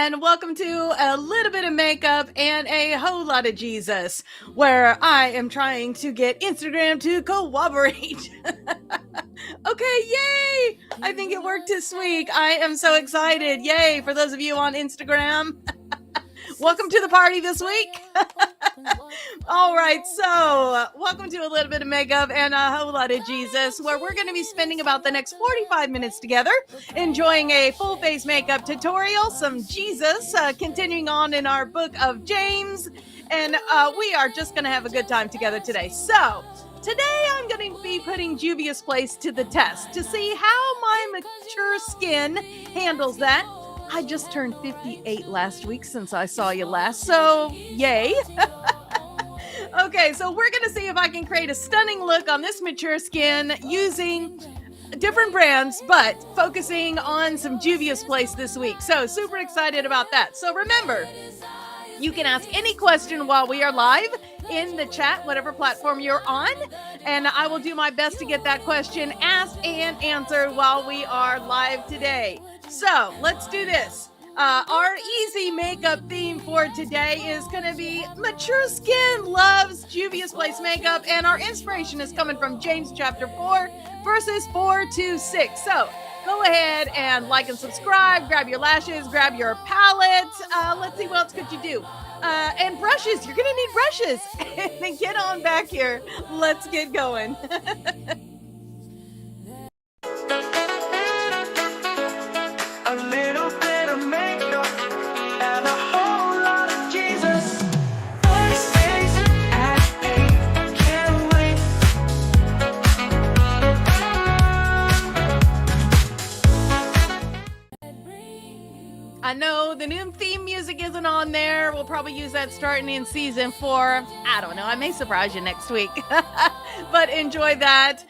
and welcome to A Little Bit of Makeup and a Whole Lot of Jesus, where I am trying to get Instagram to cooperate. Okay, yay! I think it worked this week. I am so excited. Yay, for those of you on Instagram. Welcome to the party this week. All right, so welcome to A Little Bit of Makeup and a Whole Lot of Jesus, where we're going to be spending about the next 45 minutes together, enjoying a full face makeup tutorial, some Jesus, continuing on in our book of James, and we are just going to have a good time together today. So today I'm going to be putting Juvia's place to the test to see how my mature skin handles that. I just turned 58 last week since I saw you last, so yay. Okay, so we're going to see if I can create a stunning look on this mature skin using different brands, but focusing on some Juvia's place this week. So super excited about that. So remember, you can ask any question while we are live in the chat, whatever platform you're on, and I will do my best to get that question asked and answered while we are live today. So let's do this. Our easy makeup theme for today is going to be mature skin loves Juvia's Place makeup, and our inspiration is coming from James chapter 4, verses 4-6. So go ahead and like and subscribe, grab your lashes, grab your palette. Let's see, what else could you do? And brushes. You're going to need brushes. And then get on back here. Let's get going. A little bit of makeup and a whole lot of Jesus. First days at 8, can't wait. I know the new theme music isn't on there. We'll probably use that starting in season 4. I don't know. I may surprise you next week. But enjoy that.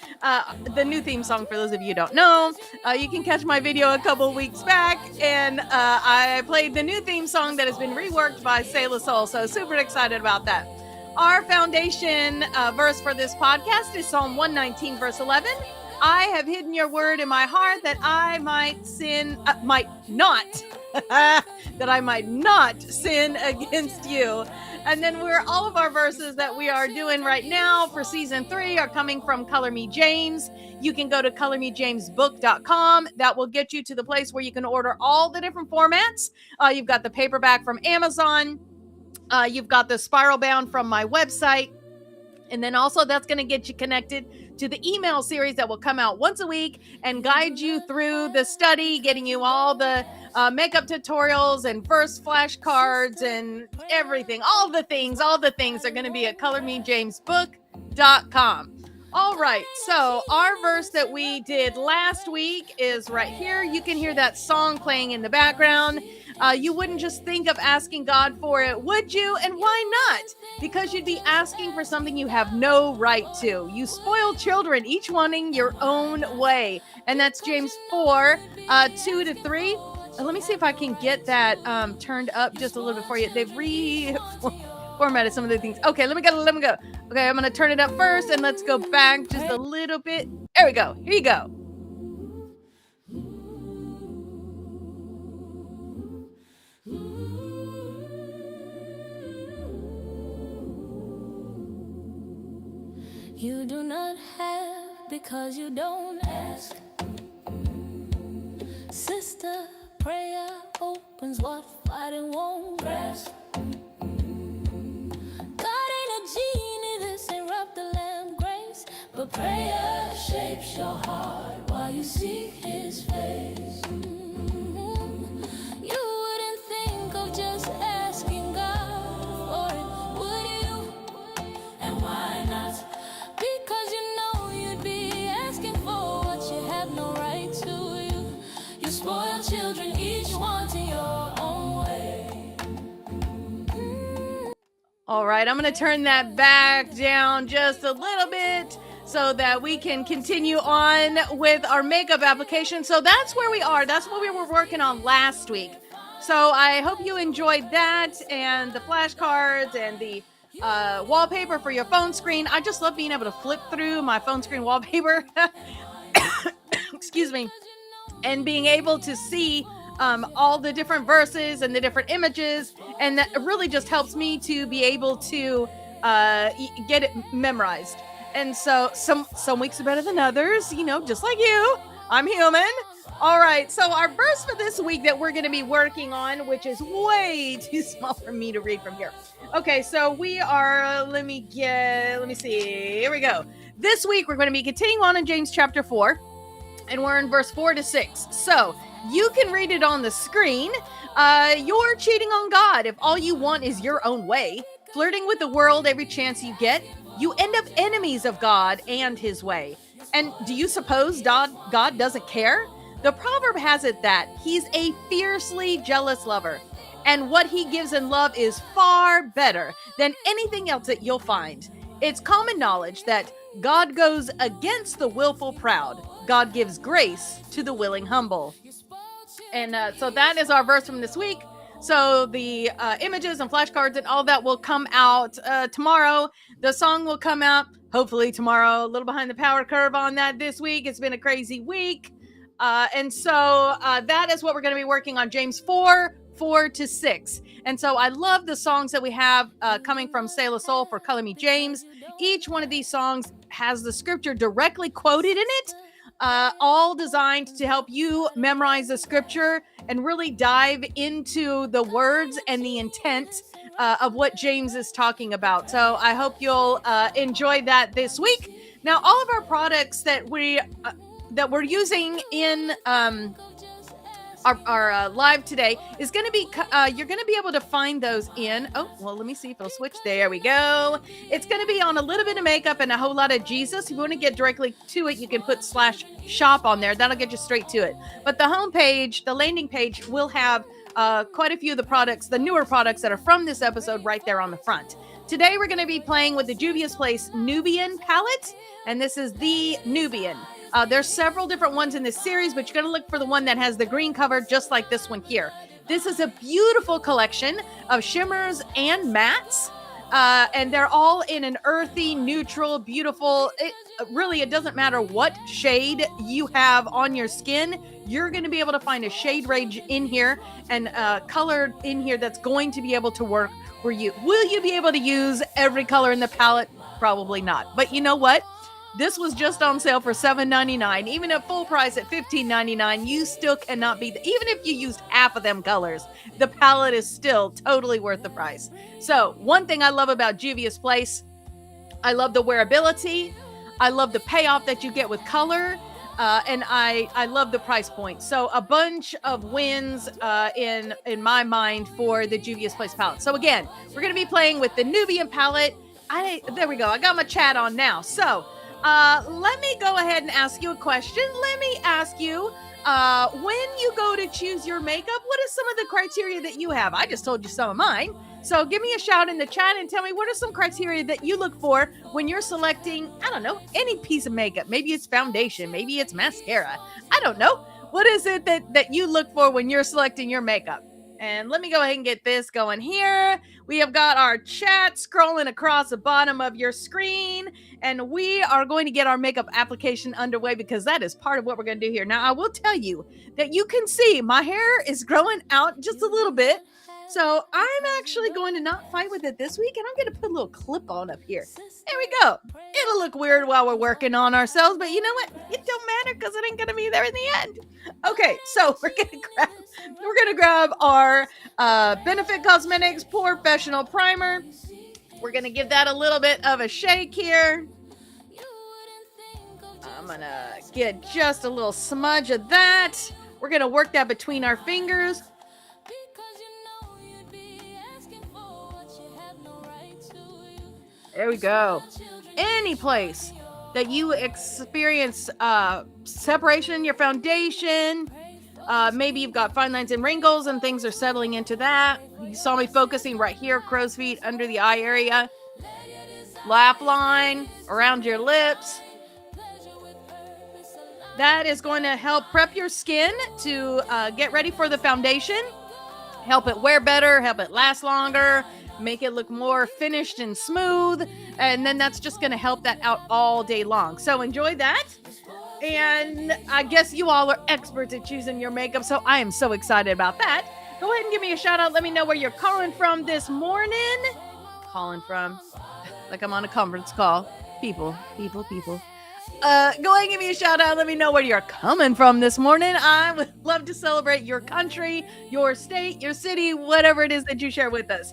The new theme song, for those of you who don't know, you can catch my video a couple weeks back, and I played the new theme song that has been reworked by Sailor Soul, so super excited about that. Our foundation verse for this podcast is Psalm 119, verse 11. I have hidden your word in my heart that I might not sin against you. And then all of our verses that we are doing right now for season 3 are coming from Color Me James. You can go to colormejamesbook.com. That will get you to the place where you can order all the different formats. You've got the paperback from Amazon. You've got the spiral bound from my website. And then also that's going to get you connected to the email series that will come out once a week and guide you through the study, getting you all the makeup tutorials and verse flashcards and everything. All the things are going to be at colormejamesbook.com. All right, so our verse that we did last week is right here. You can hear that song playing in the background. You wouldn't just think of asking God for it, would you? And why not? Because you'd be asking for something you have no right to. You spoil children, each wanting your own way. And that's James 4, 2-3. Let me see if I can get that turned up just a little bit for you. They've reformatted some of the things. Okay, let me go. Okay, I'm going to turn it up first, and let's go back just a little bit. There we go. Here you go. You do not have because you don't ask. Sister, prayer opens what fighting won't grasp. God ain't a genie, this ain't rub the lamb grace, but prayer shapes your heart while you seek his face. You wouldn't think of just asking God for it, would you? And why not? Because you know you'd be asking for what you have no right to. You spoil children, each wanting your own way. All right, I'm going to turn that back down just a little bit so that we can continue on with our makeup application. So that's where we are. That's what we were working on last week. So I hope you enjoyed that and the flashcards and the wallpaper for your phone screen. I just love being able to flip through my phone screen wallpaper. Excuse me. And being able to see all the different verses and the different images, and that really just helps me to be able to get it memorized. And so some weeks are better than others, just like you. I'm human. All right, so our verse for this week that we're going to be working on, which is way too small for me to read from here. Okay, so we are, let me see. Here we go. This week we're going to be continuing on in James chapter 4, and we're in verse 4 to 6. So you can read it on the screen. You're cheating on God if all you want is your own way. Flirting with the world every chance you get, you end up enemies of God and his way. And do you suppose God doesn't care? The proverb has it that he's a fiercely jealous lover, and what he gives in love is far better than anything else that you'll find. It's common knowledge that God goes against the willful proud. God gives grace to the willing humble. And so that is our verse from this week. So the images and flashcards and all that will come out tomorrow. The song will come out hopefully tomorrow. A little behind the power curve on that this week. It's been a crazy week. And so that is what we're going to be working on, James 4 to 6. And so I love the songs that we have coming from Sailor Soul for Color Me James. Each one of these songs has the scripture directly quoted in it, all designed to help you memorize the scripture and really dive into the words and the intent of what James is talking about. So I hope you'll enjoy that this week. Now, all of our products that we're using in our live today is going to be, you're going to be able to find those in, let me see if it'll switch. There we go. It's going to be on a little bit of makeup and a whole lot of Jesus. If you want to get directly to it, you can put /shop on there. That'll get you straight to it. But the homepage, the landing page will have quite a few of the products, the newer products that are from this episode right there on the front. Today, we're going to be playing with the Juvia's Place Nubian palette, and this is the Nubian. There's several different ones in this series, but you're going to look for the one that has the green cover, just like this one here. This is a beautiful collection of shimmers and mattes, and they're all in an earthy, neutral, beautiful. It doesn't matter what shade you have on your skin. You're going to be able to find a shade range in here and color in here that's going to be able to work for you. Will you be able to use every color in the palette? Probably not. But you know what? This was just on sale for $7.99. Even at full price at $15.99, you still cannot beat even if you used half of them colors, the palette is still totally worth the price. So one thing I love about Juvia's Place, I love the wearability. I love the payoff that you get with color. And I love the price point. So a bunch of wins in my mind for the Juvia's Place palette. So again, we're going to be playing with the Nubian palette. There we go. I got my chat on now. So let me go ahead and ask you a question. Let me ask you, when you go to choose your makeup, what is some of the criteria that you have? I just told you some of mine. So give me a shout in the chat and tell me what are some criteria that you look for when you're selecting, I don't know, any piece of makeup. Maybe it's foundation, maybe it's mascara. I don't know. What is it that you look for when you're selecting your makeup? And let me go ahead and get this going here. We have got our chat scrolling across the bottom of your screen, and we are going to get our makeup application underway because that is part of what we're going to do here. Now, I will tell you that you can see my hair is growing out just a little bit. So I'm actually going to not fight with it this week, and I'm going to put a little clip on up here. There we go. It'll look weird while we're working on ourselves, but you know what? It don't matter because it ain't going to be there in the end. Okay, so we're going to grab our Benefit Cosmetics Professional Primer. We're going to give that a little bit of a shake here. I'm going to get just a little smudge of that. We're going to work that between our fingers. There we go. Any place that you experience separation in your foundation, maybe you've got fine lines and wrinkles and things are settling into that. You saw me focusing right here, crow's feet under the eye area, laugh line, around your lips. That is going to help prep your skin to get ready for the foundation, help it wear better, help it last longer, make it look more finished and smooth, and then that's just going to help that out all day long. So enjoy that. And I guess you all are experts at choosing your makeup, so I am so excited about that. Go ahead and give me a shout out. Let me know where you're calling from this morning. Calling from, like I'm on a conference call. People. Go ahead and give me a shout out. Let me know where you're coming from this morning. I would love to celebrate your country, your state, your city, whatever it is that you share with us.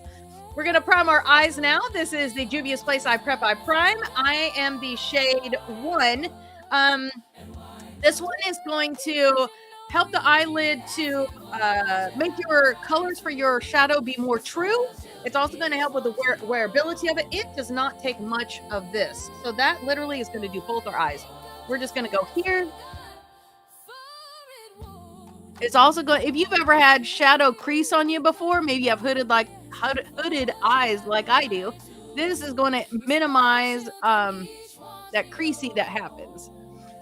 We're going to prime our eyes now. This is the Juvia's Place I Prep I Prime. I am the shade 1. This one is going to help the eyelid to make your colors for your shadow be more true. It's also going to help with the wearability of it. It does not take much of this. So that literally is going to do both our eyes. We're just going to go here. It's also going, if you've ever had shadow crease on you before, maybe you have hooded eyes like I do, this is going to minimize that creasy that happens.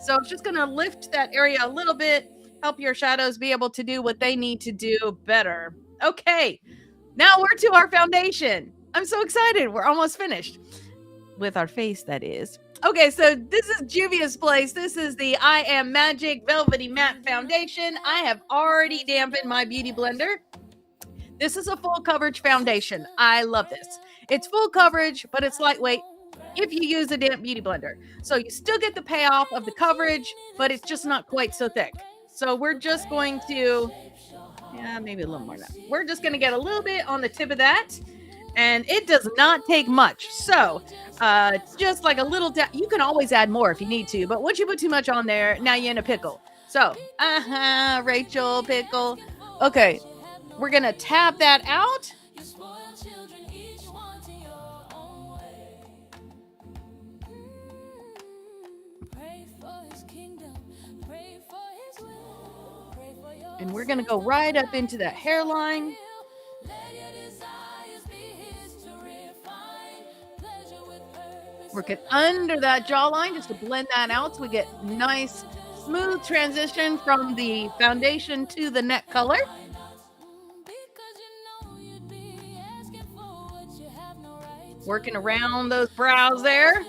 So it's just going to lift that area a little bit, help your shadows be able to do what they need to do better. Okay, now we're to our foundation. I'm so excited. We're almost finished with our face, that is. Okay, so this is Juvia's Place. This is the I Am Magic Velvety Matte Foundation. I have already dampened my beauty blender. This is a full coverage foundation. I love this. It's full coverage, but it's lightweight if you use a damp beauty blender. So you still get the payoff of the coverage, but it's just not quite so thick. So we're just going to, maybe a little more now. We're just going to get a little bit on the tip of that. And it does not take much. So just like a little, you can always add more if you need to. But once you put too much on there, now you're in a pickle. So, Rachel, pickle. Okay, we're going to tap that out. And we're going to go right up into that hairline. Working under that jawline just to blend that out so we get nice, smooth transition from the foundation to the neck color. Working around those brows there.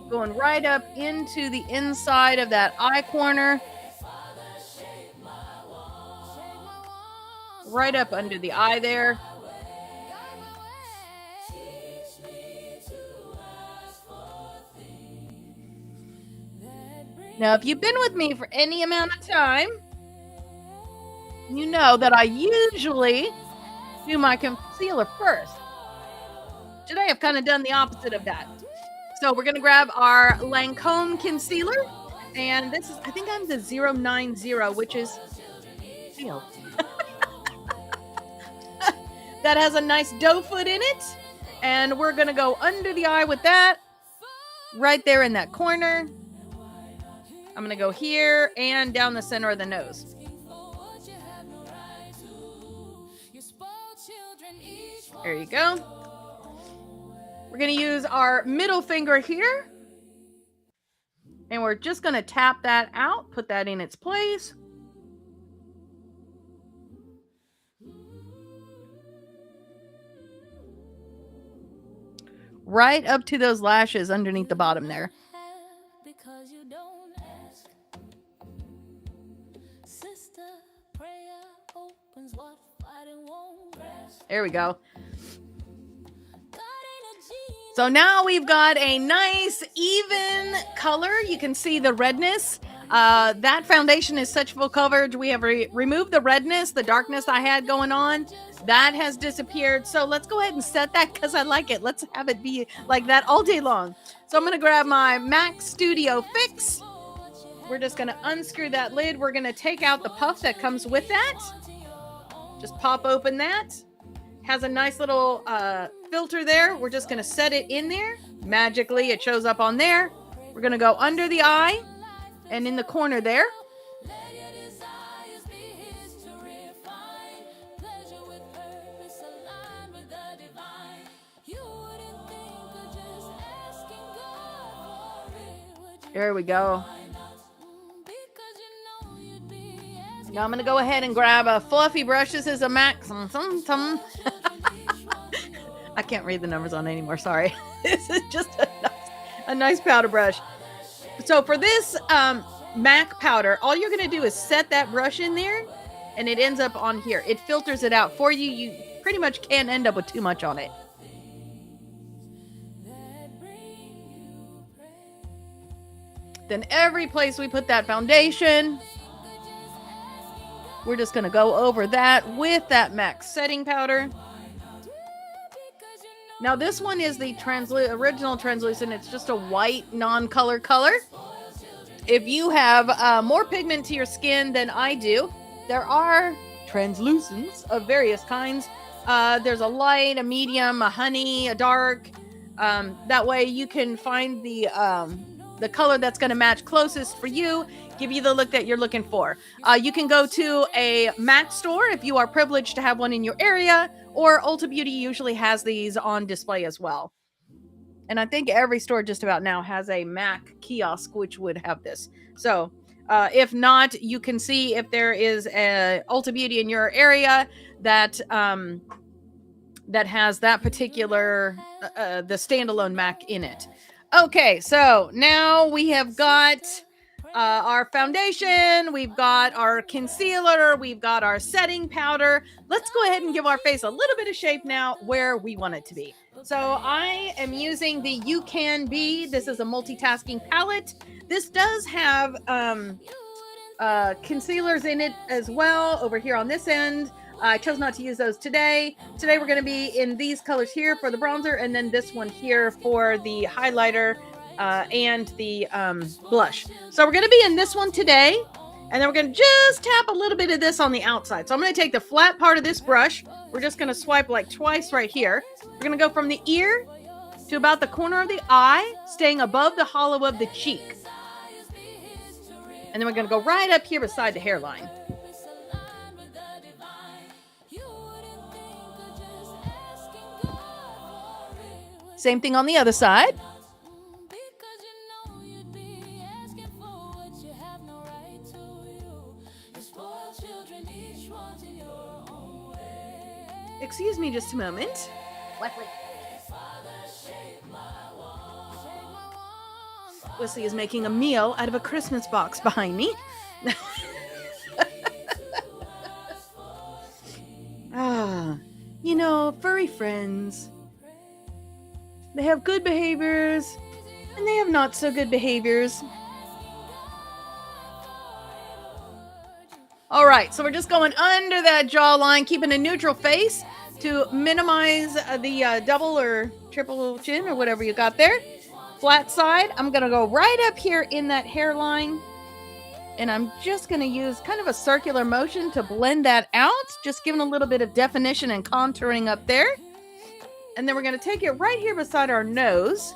Going right up into the inside of that eye corner. Right up under the eye there. Now, if you've been with me for any amount of time, you know that I usually do my concealer first. Today, I've kind of done the opposite of that. So we're going to grab our Lancome concealer. And this is, I think I'm the 090, which is, that has a nice doe foot in it. And we're going to go under the eye with that. Right there in that corner. I'm going to go here and down the center of the nose. There you go. We're going to use our middle finger here. And we're just going to tap that out, put that in its place. Right up to those lashes underneath the bottom there. There we go. So now we've got a nice even color. You can see the redness. That foundation is such full coverage. We have removed the redness, the darkness I had going on. That has disappeared. So let's go ahead and set that because I like it. Let's have it be like that all day long. So I'm going to grab my MAC Studio Fix. We're just going to unscrew that lid. We're going to take out the puff that comes with that. Just pop open that. Has a nice little filter there. We're just going to set it in there. Magically, it shows up on there. We're going to go under the eye and in the corner there. There we go. Now I'm going to go ahead and grab a fluffy brush. This is a MAC. I can't read the numbers on it anymore. Sorry. This is just a nice powder brush. So for this MAC powder, all you're going to do is set that brush in there, and it ends up on here. It filters it out for you. You pretty much can't end up with too much on it. Then every place we put that foundation, we're just going to go over that with that MAC setting powder. Now this one is the original translucent. It's just a white non-color color. If you have more pigment to your skin than I do, there are translucents of various kinds. There's a light, a medium, a honey, a dark. That way you can find the color that's going to match closest for you, give you the look that you're looking for. You can go to a MAC store if you are privileged to have one in your area, or Ulta Beauty usually has these on display as well. And I think every store just about now has a MAC kiosk which would have this. So if not, you can see if there is a Ulta Beauty in your area that that has that particular the standalone MAC in it. Okay, so now we have got our foundation, we've got our concealer, we've got our setting powder. Let's go ahead and give our face a little bit of shape now where we want it to be. So I am using the You Can Be. This is a multitasking palette. This does have concealers in it as well over here on this end. I chose not to use those today. Today we're going to be in these colors here for the bronzer, and then this one here for the highlighter and the blush. So we're going to be in this one today, and then we're going to just tap a little bit of this on the outside. So I'm going to take the flat part of this brush. We're just going to swipe like twice right here. We're going to go from the ear to about the corner of the eye, staying above the hollow of the cheek. And then we're going to go right up here beside the hairline. Same thing on the other side. Excuse me just a moment. Wesley is making a meal out of a Christmas box behind me. You know, furry friends. They have good behaviors, and they have not so good behaviors. All right, so we're just going under that jawline, keeping a neutral face to minimize the double or triple chin or whatever you got there. Flat side, I'm going to go right up here in that hairline, and I'm just going to use kind of a circular motion to blend that out, just giving a little bit of definition and contouring up there. And then we're going to take it right here beside our nose.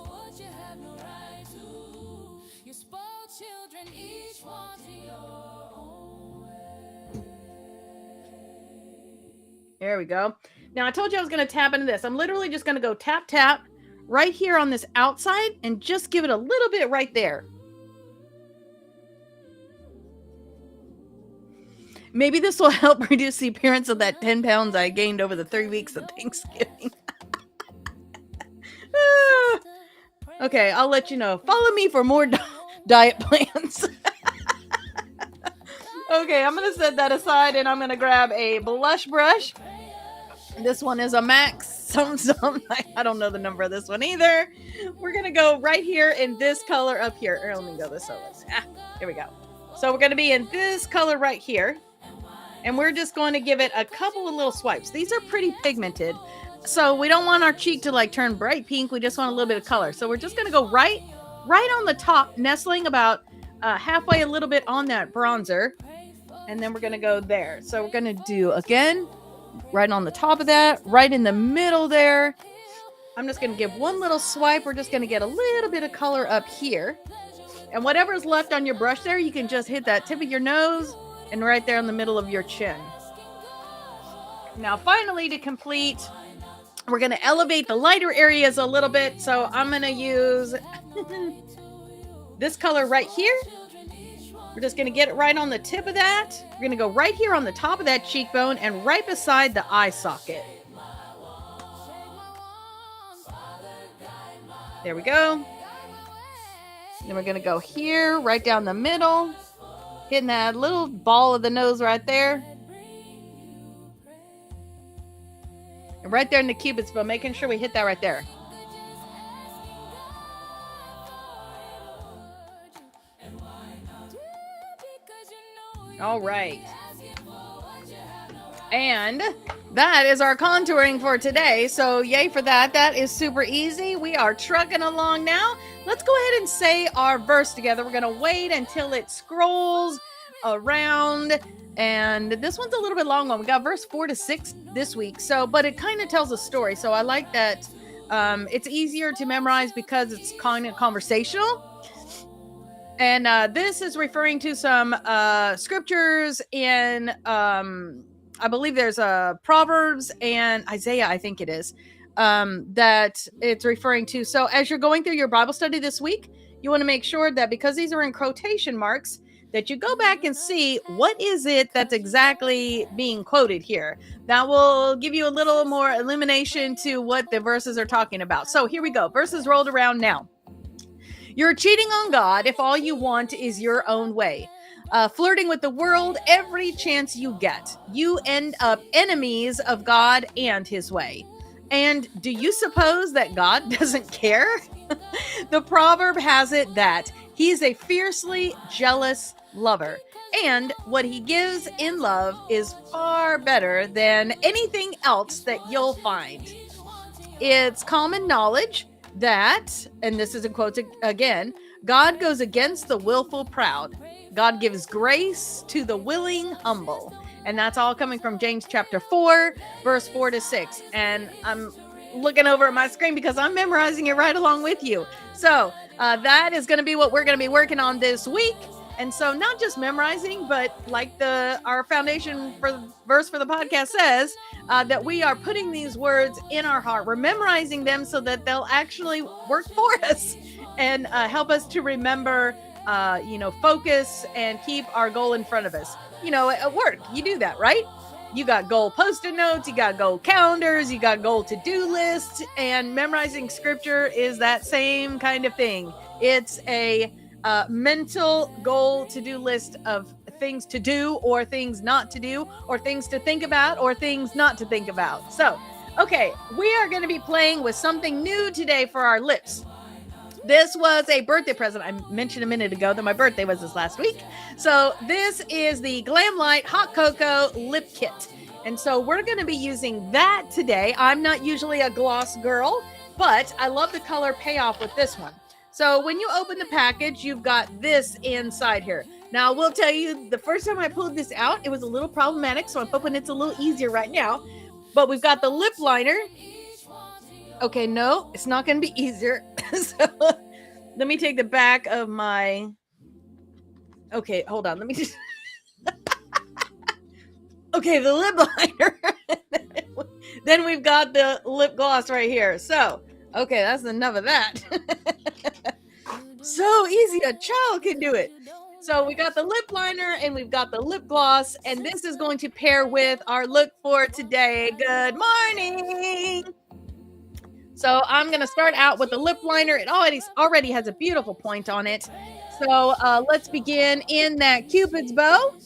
There we go. Now I told you I was going to tap into this. I'm literally just going to go tap, tap right here on this outside and just give it a little bit right there. Maybe this will help reduce the appearance of that 10 pounds I gained over the 3 weeks of Thanksgiving. Okay, I'll let you know. Follow me for more diet plans. Okay, I'm going to set that aside, and I'm going to grab a blush brush. This one is a MAC something. I don't know the number of this one either. We're going to go right here in this color up here. Or let me go this way. Here we go. So we're going to be in this color right here. And we're just going to give it a couple of little swipes. These are pretty pigmented. So we don't want our cheek to like turn bright pink. We just want a little bit of color. So we're just going to go right on the top, nestling about halfway a little bit on that bronzer. And then we're going to go there. So we're going to do, again, right on the top of that, right in the middle there. I'm just going to give one little swipe. We're just going to get a little bit of color up here. And whatever's left on your brush there, you can just hit that tip of your nose and right there in the middle of your chin. Now, finally, to complete, we're going to elevate the lighter areas a little bit. So I'm going to use this color right here. We're just going to get it right on the tip of that. We're going to go right here on the top of that cheekbone and right beside the eye socket. There we go. Then we're going to go here, right down the middle, hitting that little ball of the nose right there. And right there in the Cupid's bow, making sure we hit that right there. All right. And that is our contouring for today. So yay for that. That is super easy. We are trucking along now. Let's go ahead and say our verse together. We're going to wait until it scrolls around. And this one's a little bit long one. We got verse 4 to 6 this week. So, but it kind of tells a story. So I like that. It's easier to memorize because it's kind of conversational. And this is referring to some scriptures in, I believe there's Proverbs and Isaiah, I think it is, that it's referring to. So as you're going through your Bible study this week, you want to make sure that because these are in quotation marks, that you go back and see what is it that's exactly being quoted here. That will give you a little more illumination to what the verses are talking about. So here we go. Verses rolled around now. You're cheating on God if all you want is your own way. Flirting with the world every chance you get. You end up enemies of God and his way. And do you suppose that God doesn't care? The proverb has it that he's a fiercely jealous lover. And what he gives in love is far better than anything else that you'll find. It's common knowledge that, and this is in quotes again, God goes against the willful proud. God gives grace to the willing humble. And that's all coming from James chapter 4, verse 4 to 6. And I'm looking over at my screen because I'm memorizing it right along with you. So that is going to be what we're going to be working on this week. And so not just memorizing, but like our foundation for verse for the podcast says, that we are putting these words in our heart. We're memorizing them so that they'll actually work for us and help us to remember, focus and keep our goal in front of us. At work, you do that, right? You got goal post-it notes, you got goal calendars, you got goal to-do lists, and memorizing scripture is that same kind of thing. It's a mental goal to-do list of things to do or things not to do or things to think about or things not to think about. So, okay, we are going to be playing with something new today for our lips. This was a birthday present. I mentioned a minute ago that my birthday was this last week. So this is the Glam Light Hot Cocoa Lip Kit. And so we're going to be using that today. I'm not usually a gloss girl, but I love the color payoff with this one. So when you open the package, you've got this inside here. Now, I will tell you, the first time I pulled this out, it was a little problematic. So I'm hoping it's a little easier right now. But we've got the lip liner. Okay, no, it's not going to be easier. So let me take the back of my... Okay, hold on. Let me just... Okay, the lip liner. Then we've got the lip gloss right here. So, okay, that's enough of that. So easy, a child can do it. So we got the lip liner and we've got the lip gloss, and this is going to pair with our look for today. Good morning. So I'm going to start out with the lip liner. It already has a beautiful point on it. So let's begin in that Cupid's bow.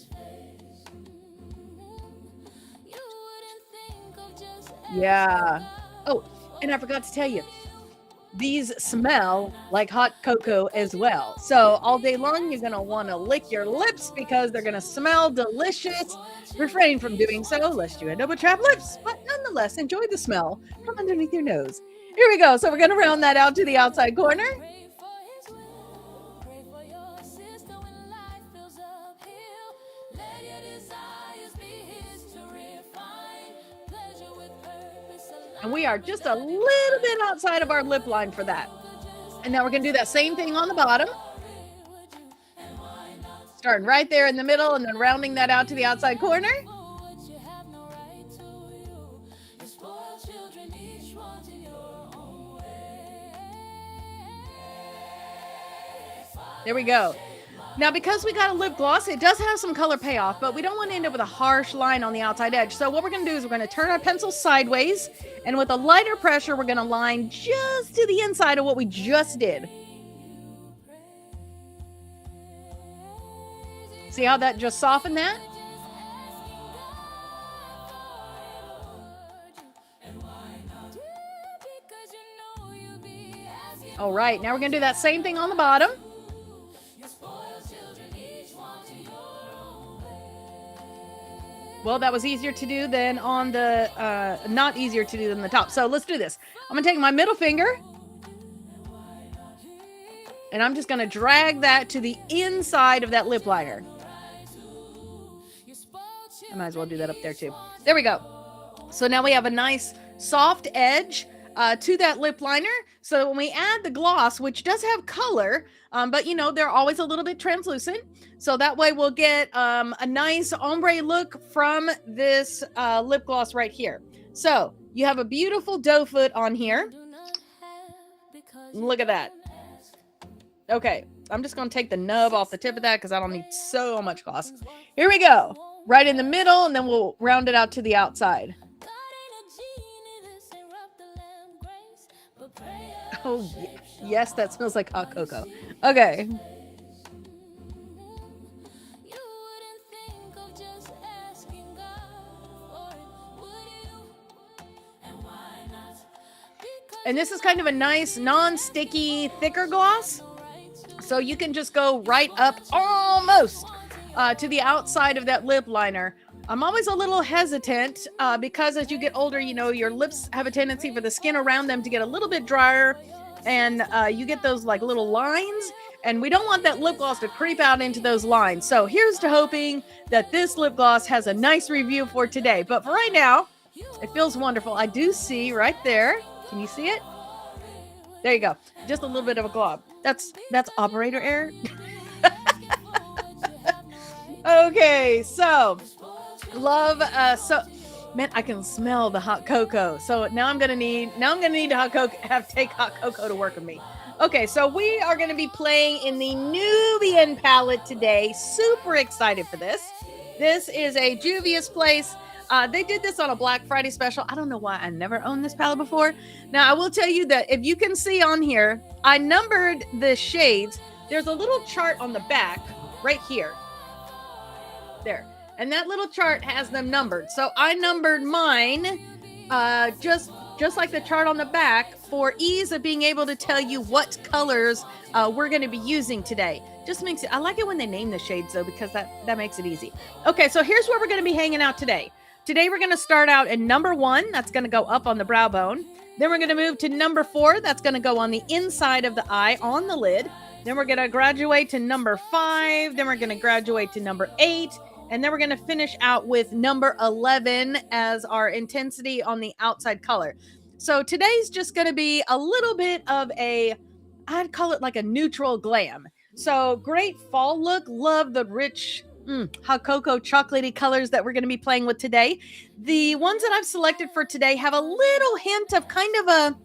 Yeah. Oh, and I forgot to tell you, these smell like hot cocoa as well. So all day long, you're going to want to lick your lips because they're going to smell delicious. Refrain from doing so lest you end up with chapped lips, but nonetheless, enjoy the smell from underneath your nose. Here we go. So we're going to round that out to the outside corner. And we are just a little bit outside of our lip line for that. And now we're going to do that same thing on the bottom. Starting right there in the middle and then rounding that out to the outside corner. There we go. Now, because we got a lip gloss, it does have some color payoff, but we don't want to end up with a harsh line on the outside edge. So what we're going to do is we're going to turn our pencil sideways, and with a lighter pressure, we're going to line just to the inside of what we just did. See how that just softened that? All right, now we're gonna do that same thing on the bottom. Well, that was easier to do than on the, not easier to do than the top. So let's do this. I'm gonna take my middle finger and I'm just gonna drag that to the inside of that lip liner. I might as well do that up there too. There we go. So now we have a nice soft edge to that lip liner. So when we add the gloss, which does have color, but you know, they're always a little bit translucent. So that way we'll get a nice ombre look from this lip gloss right here. So you have a beautiful doe foot on here. Look at that. Okay, I'm just going to take the nub off the tip of that because I don't need so much gloss. Here we go. Right in the middle, and then we'll round it out to the outside. Oh, yes, that smells like hot cocoa. Okay. And this is kind of a nice, non-sticky, thicker gloss. So you can just go right up almost to the outside of that lip liner. I'm always a little hesitant because as you get older, you know, your lips have a tendency for the skin around them to get a little bit drier, and you get those like little lines, and we don't want that lip gloss to creep out into those lines. So here's to hoping that this lip gloss has a nice review for today. But for right now, it feels wonderful. I do see right there. Can you see it? There you go. Just a little bit of a glob. That's operator error. Okay, so love so man, I can smell the hot cocoa. So now I'm gonna need to take hot cocoa to work with me. Okay, so we are gonna be playing in the Nubian palette today. Super excited for this. This is a Juvia's Place. They did this on a Black Friday special. I don't know why I never owned this palette before. Now I will tell you that if you can see on here, I numbered the shades. There's a little chart on the back right here. There. And that little chart has them numbered. So I numbered mine just like the chart on the back for ease of being able to tell you what colors we're going to be using today. Just makes it, I like it when they name the shades though, because that makes it easy. Okay, so here's where we're going to be hanging out today. Today we're going to start out in number 1. That's going to go up on the brow bone. Then we're going to move to number 4. That's going to go on the inside of the eye on the lid. Then we're going to graduate to number 5. Then we're going to graduate to number 8. And then we're going to finish out with number 11 as our intensity on the outside color. So today's just going to be a little bit of I'd call it like a neutral glam. So great fall look. Love the rich hot cocoa chocolatey colors that we're going to be playing with today. The ones that I've selected for today have a little hint of kind of a,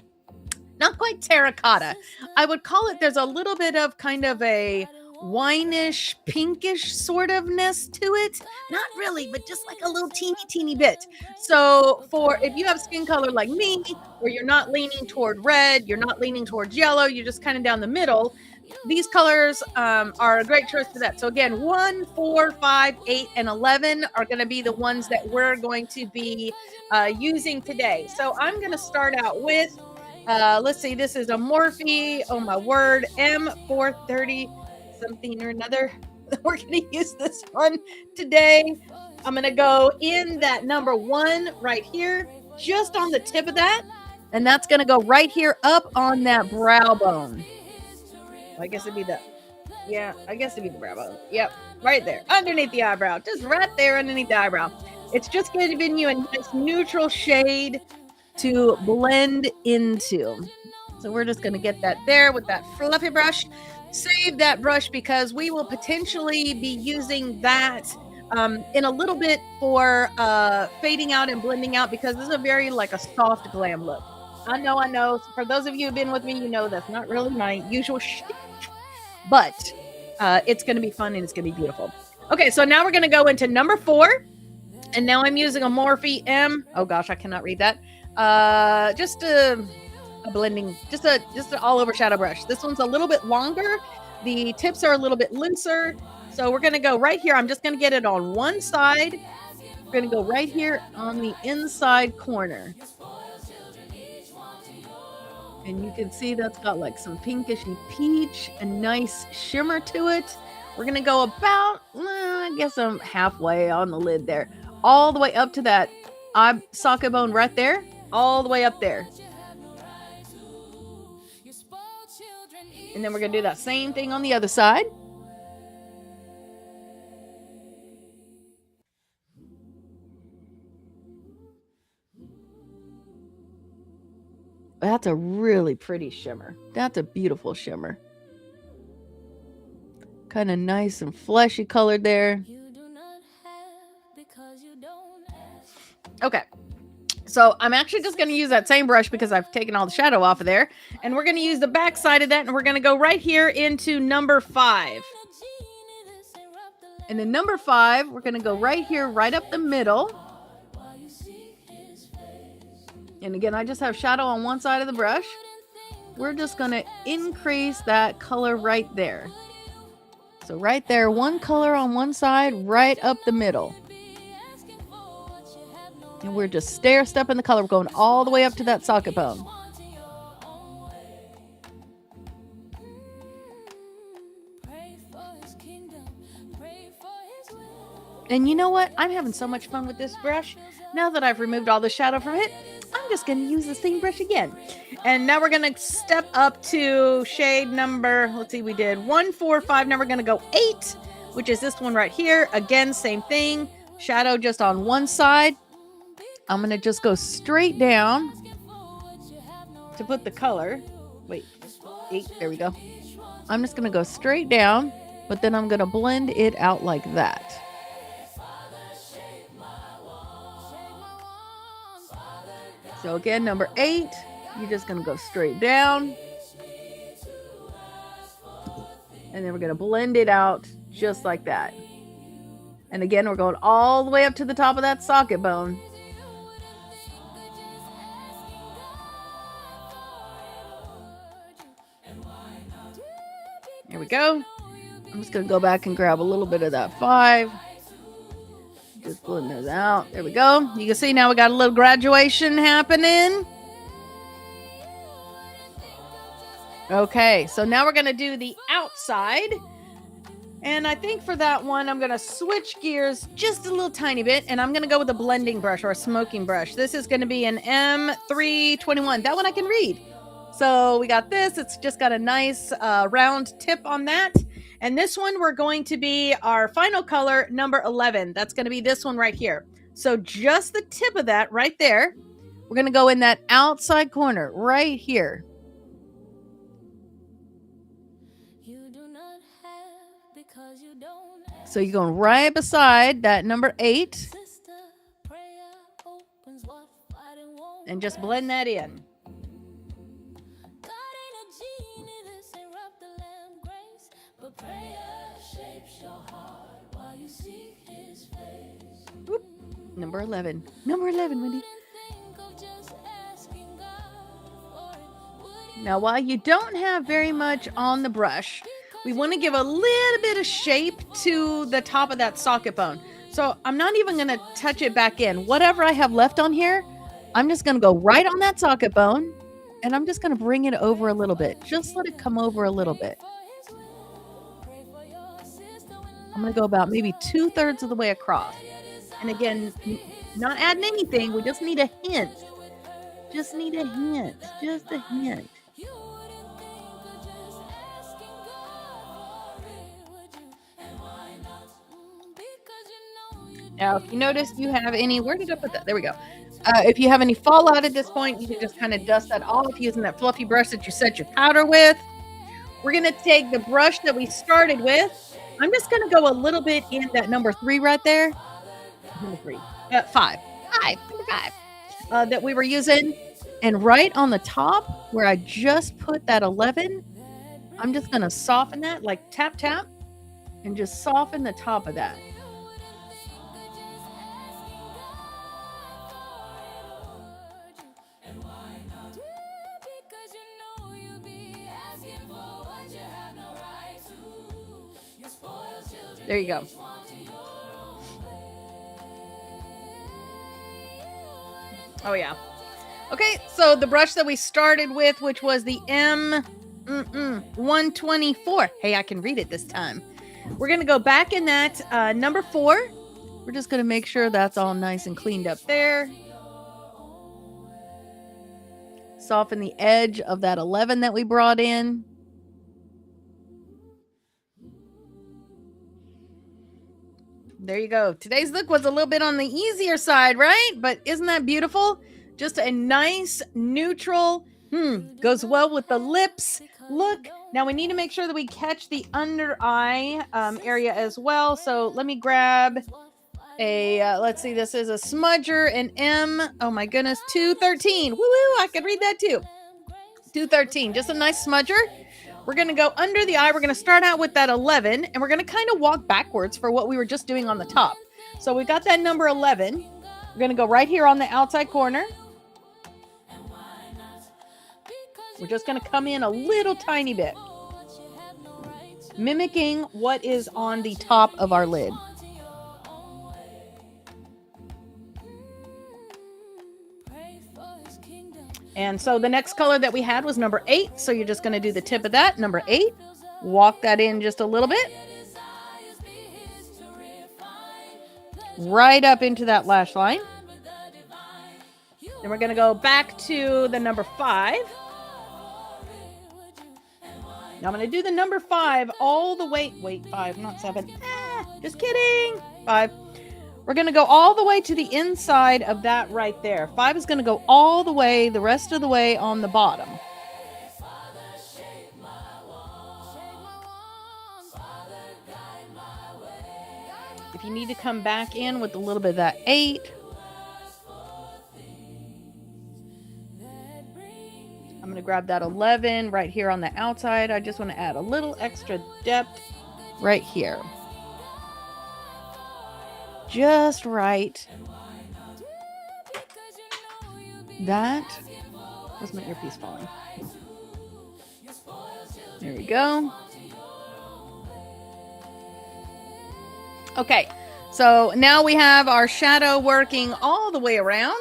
not quite terracotta. I would call it, there's a little bit of kind of a wineish, pinkish sort ofness to it. Not really, but just like a little teeny bit. So for if you have skin color like me, where you're not leaning toward red, you're not leaning towards yellow, you're just kind of down the middle, these colors are a great choice for that. So again, 1, 4, 5, 8, and 11 are going to be the ones that we're going to be using today. So I'm going to start out with, let's see, this is a Morphe, oh my word, M430 something or another. We're going to use this one today. I'm going to go in that number 1 right here, just on the tip of that. And that's going to go right here up on that brow bone. I guess it'd be the brow bone. Yep, right there, underneath the eyebrow. Just right there underneath the eyebrow. It's just giving you a nice neutral shade to blend into. So we're just going to get that there with that fluffy brush. Save that brush because we will potentially be using that in a little bit for fading out and blending out, because this is a very like a soft glam look. I know. For those of you who've been with me, you know that's not really my usual shit. But it's going to be fun and it's going to be beautiful. Okay, so now we're going to go into number 4. And now I'm using a Morphe M. Oh gosh, I cannot read that. Just a blending, just an all over shadow brush. This one's a little bit longer. The tips are a little bit looser. So we're going to go right here. I'm just going to get it on one side. We're going to go right here on the inside corner. And you can see that's got like some pinkishy peach, a nice shimmer to it. We're going to go about, I guess I'm halfway on the lid there. All the way up to that eye socket bone right there. All the way up there. And then we're going to do that same thing on the other side. That's a really pretty shimmer. That's a beautiful shimmer. Kind of nice and fleshy colored there. Okay. So I'm actually just going to use that same brush because I've taken all the shadow off of there. And we're going to use the back side of that. And we're going to go right here into number 5. And then number 5, we're going to go right here, right up the middle. And again, I just have shadow on one side of the brush. We're just going to increase that color right there. So right there, one color on one side, right up the middle. And we're just stair-stepping the color. We're going all the way up to that socket bone. And you know what? I'm having so much fun with this brush. Now that I've removed all the shadow from it, I'm just going to use the same brush again. And now we're going to step up to shade number, let's see, we did 1, 4, 5. Now we're going to go 8, which is this one right here. Again, same thing. Shadow just on one side. I'm going to just go straight down to put the color. Wait, 8, there we go. I'm just going to go straight down, but then I'm going to blend it out like that. So again, number 8, you're just going to go straight down. And then we're going to blend it out just like that. And again, we're going all the way up to the top of that socket bone. There we go. I'm just going to go back and grab a little bit of that 5. Just blend those out. There we go. You can see now we got a little graduation happening. Okay, so now we're going to do the outside. And I think for that one, I'm going to switch gears just a little tiny bit. And I'm going to go with a blending brush or a smoking brush. This is going to be an M321. That one I can read. So we got this. It's just got a nice round tip on that. And this one, we're going to be our final color, number 11. That's going to be this one right here. So just the tip of that right there. We're going to go in that outside corner right here. So you're going right beside that number 8. And just blend that in. Oop. Number 11. Number 11, Wendy. Now, while you don't have very much on the brush, we want to give a little bit of shape to the top of that socket bone. So I'm not even going to touch it back in. Whatever I have left on here, I'm just going to go right on that socket bone. And I'm just going to bring it over a little bit. Just let it come over a little bit. I'm going to go about maybe 2/3 of the way across. And again, not adding anything. We just need a hint. Just need a hint. Just a hint. Now, if you notice you have any, where did I put that? There we go. If you have any fallout at this point, you can just kind of dust that off using that fluffy brush that you set your powder with. We're going to take the brush that we started with. I'm just going to go a little bit in that number 3 right there. Number 3. 5. Number 5. That we were using. And right on the top where I just put that 11, I'm just going to soften that, like tap, tap, and just soften the top of that. There you go. Oh, yeah. Okay, so the brush that we started with, which was the M124. Hey, I can read it this time. We're going to go back in that number 4. We're just going to make sure that's all nice and cleaned up there. Soften the edge of that 11 that we brought in. There you go. Today's look was a little bit on the easier side, right? But isn't that beautiful? Just a nice neutral, goes well with the lips look. Now we need to make sure that we catch the under eye area as well. So let me grab a, let's see, this is a smudger, an M, oh my goodness, 213. Woo, I could read that too. 213, just a nice smudger. We're going to go under the eye. We're going to start out with that 11, and we're going to kind of walk backwards for what we were just doing on the top. So we got that number 11. We're going to go right here on the outside corner. We're just going to come in a little tiny bit, mimicking what is on the top of our lid. And so the next color that we had was number 8. So you're just going to do the tip of that, number 8. Walk that in just a little bit. Right up into that lash line. Then we're going to go back to the number 5. Now I'm going to do the number 5 all the way. Wait, 5, not 7. Just kidding. 5. We're going to go all the way to the inside of that right there. 5 is going to go all the way, the rest of the way on the bottom. If you need to come back in with a little bit of that 8. I'm going to grab that 11 right here on the outside. I just want to add a little extra depth right here. Just right. That was my earpiece falling. There we go. Okay, so now we have our shadow working all the way around.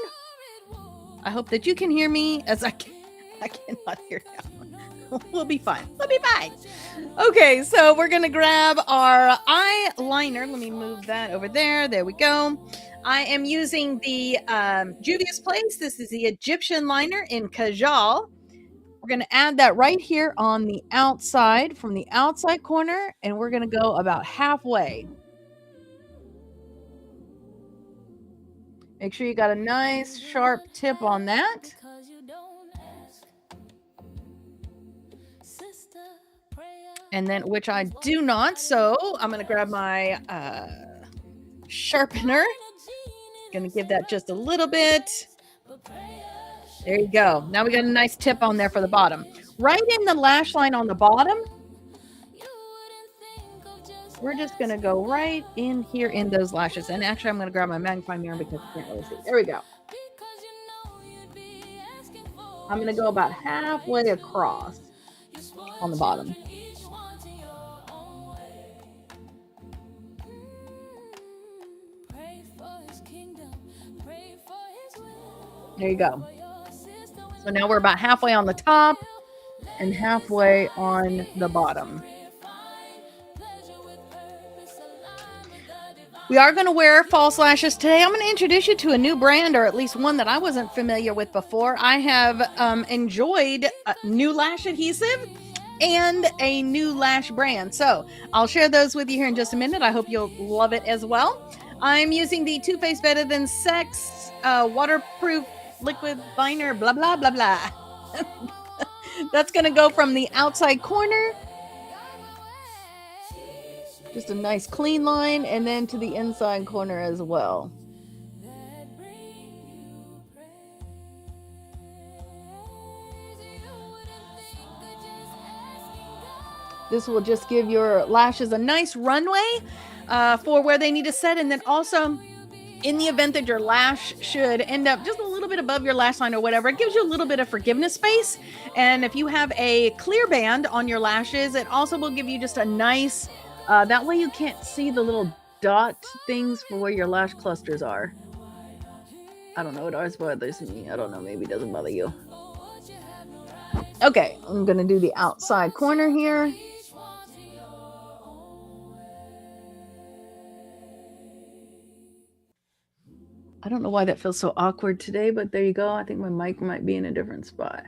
I hope that you can hear me as I cannot hear now. We'll be fine. We'll be fine. Okay, so we're going to grab our eyeliner. Let me move that over there. There we go. I am using the Juvia's Place. This is the Egyptian liner in Kajal. We're going to add that right here on the outside, from the outside corner, and we're going to go about halfway. Make sure you got a nice sharp tip on that. And then, which I do not, so I'm going to grab my sharpener. Going to give that just a little bit. There you go. Now we got a nice tip on there for the bottom. Right in the lash line on the bottom, we're just going to go right in here in those lashes. And actually, I'm going to grab my magnifying mirror because I can't really see. There we go. I'm going to go about halfway across on the bottom. There you go. So now we're about halfway on the top and halfway on the bottom. We are going to wear false lashes today. I'm going to introduce you to a new brand, or at least one that I wasn't familiar with before. I have enjoyed a new lash adhesive and a new lash brand. So I'll share those with you here in just a minute. I hope you'll love it as well. I'm using the Too Faced Better Than Sex waterproof liquid liner, blah, blah, blah, blah. That's going to go from the outside corner. Just a nice clean line, and then to the inside corner as well. This will just give your lashes a nice runway for where they need to set, and then also in the event that your lash should end up just a little bit above your lash line or whatever, it gives you a little bit of forgiveness space. And if you have a clear band on your lashes, it also will give you just a nice That way you can't see the little dot things for where your lash clusters are. I don't know, it always bothers me. I don't know, maybe it doesn't bother you. Okay, I'm gonna do the outside corner here. I don't know why that feels so awkward today, but there you go. I think my mic might be in a different spot.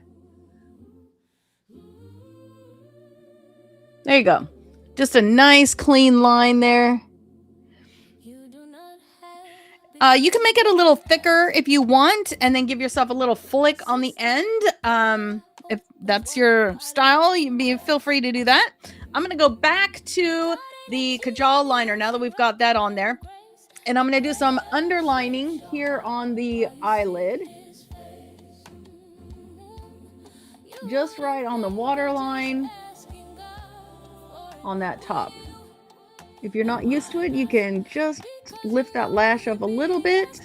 There you go. Just a nice clean line there. You can make it a little thicker if you want, and then give yourself a little flick on the end. If that's your style, feel free to do that. I'm going to go back to the Kajal liner now that we've got that on there. And I'm going to do some underlining here on the eyelid. Just right on the waterline on that top. If you're not used to it, you can just lift that lash up a little bit.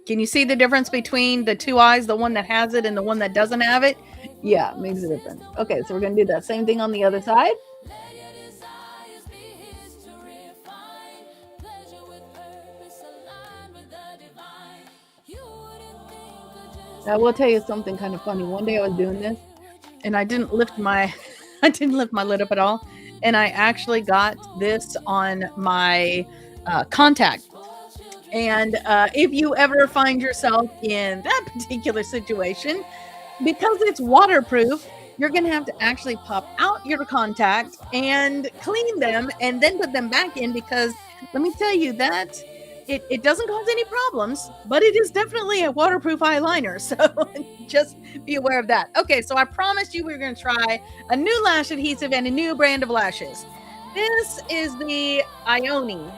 Can you see the difference between the two eyes, the one that has it and the one that doesn't have it? Yeah, it makes a difference. Okay, so we're going to do that same thing on the other side. I will tell you something kind of funny. One day I was doing this and I didn't lift my lid up at all. And I actually got this on my contact. And if you ever find yourself in that particular situation, because it's waterproof, you're going to have to actually pop out your contact and clean them and then put them back in, because let me tell you that it doesn't cause any problems, but it is definitely a waterproof eyeliner. So just be aware of that. Okay, so I promised you we were going to try a new lash adhesive and a new brand of lashes. This is the Ioni.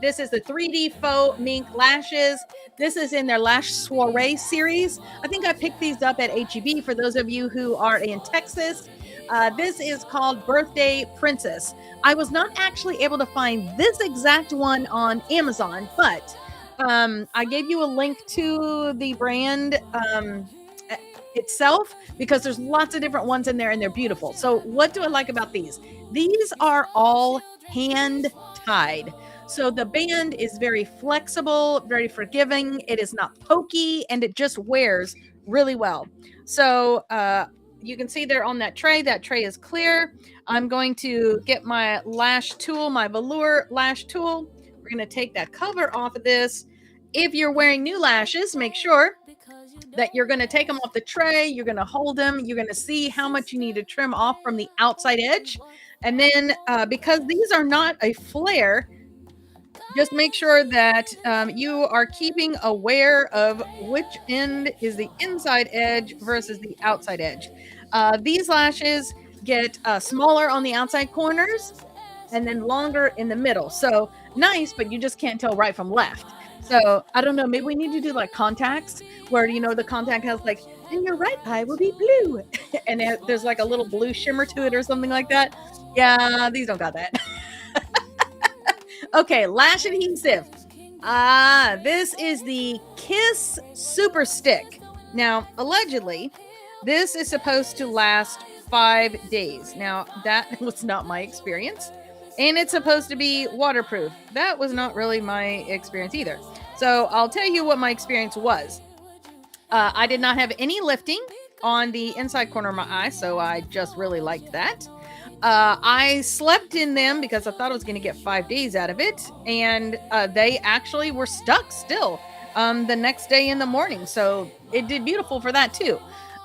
This is the 3D Faux Mink Lashes. This is in their Lash Soiree series. I think I picked these up at HEB for those of you who are in Texas. This is called Birthday Princess. I was not actually able to find this exact one on Amazon, but I gave you a link to the brand itself, because there's lots of different ones in there and they're beautiful. So what do I like about these? These are all hand tied. So the band is very flexible, very forgiving. It is not pokey, and it just wears really well. So you can see there on that tray is clear. I'm going to get my lash tool, my velour lash tool. We're going to take that cover off of this. If you're wearing new lashes, make sure that you're going to take them off the tray. You're going to hold them. You're going to see how much you need to trim off from the outside edge. And then because these are not a flare, just make sure that you are keeping aware of which end is the inside edge versus the outside edge. These lashes get smaller on the outside corners and then longer in the middle. So nice, but you just can't tell right from left. So I don't know, maybe we need to do like contacts where, you know, the contact has like, and your right eye will be blue. And there's like a little blue shimmer to it or something like that. Yeah, these don't got that. Okay, lash adhesive. This is the Kiss Super Stick. Now, allegedly, this is supposed to last 5 days. Now, that was not my experience. And it's supposed to be waterproof. That was not really my experience either. So I'll tell you what my experience was. I did not have any lifting on the inside corner of my eye, so I just really liked that. I slept in them because I thought I was going to get 5 days out of it, and they actually were stuck still the next day in the morning. So it did beautiful for that too.